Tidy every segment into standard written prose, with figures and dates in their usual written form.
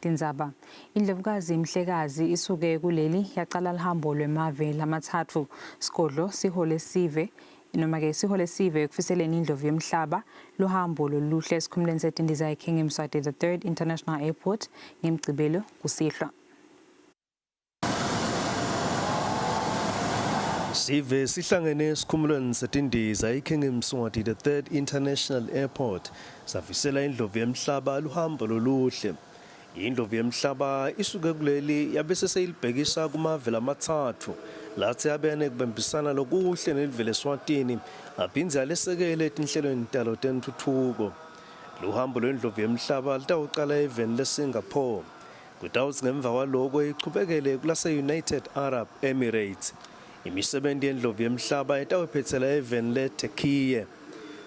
Tindzaba. Indlovukazi Mhlekazi isuke kuleli yaqala lihambo lwemave lamathathu sigodlo sihole sive noma-ke sihole sive ekufiseleni indlovu yomhlaba luhambo loluhle esikhumulweni seTindiza King Mswati III International Airport ngeMgcibelo kusihlwa. Sive sihlangene esikhumulweni seTindiza King Mswati III International Airport safisela indlovu yomhlaba luhambo loluhle. Indlovu yomhlaba isuke kuleli yabe seyilibhekisa kumave lamathathu lathi yabene kubambisana lokuhle nelivele eSwatini aphindze alesekele etinhlelweni talo tentuthuko. Luhambo lwendlovu yomhlaba litawuqala eveni leSingapore kutawuthi ngemva kwaloko ichubekele kulase-United Arab Emirates. Imisebenzi yendlovu yomhlaba itawuphethela eveni leTurkey.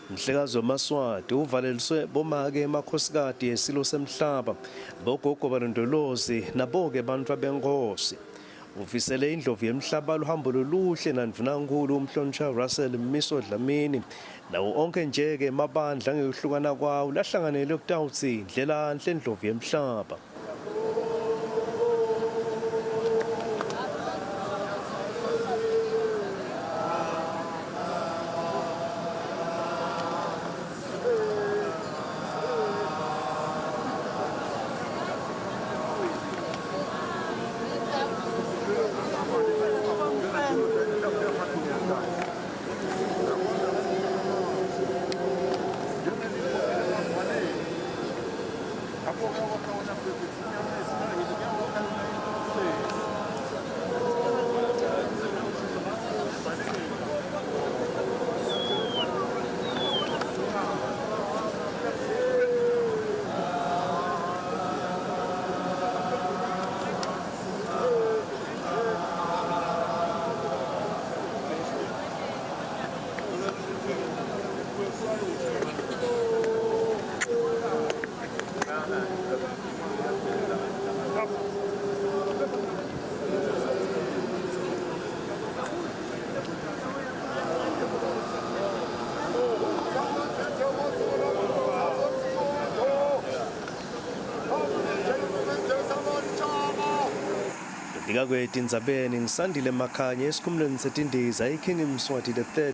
Mhlekazi waMaswati uvaleliswe bomake emakhosikazi esilo semhlaba bogogo balondolozi naboke abantu abenkosi. Ufisele indlovu yomhlaba luhambo loluhle nandvunankulu umhlonishwa Russell Mmiso Dlamini nawo onke njeke emabandla ngekuhlukana kwawo lahlanganele ukutawuthi indlela enhle indlovu yomhlaba. Ndika kwetindzabeni ngisandile Makhanye esikhumulweni seTindiza King Mswati III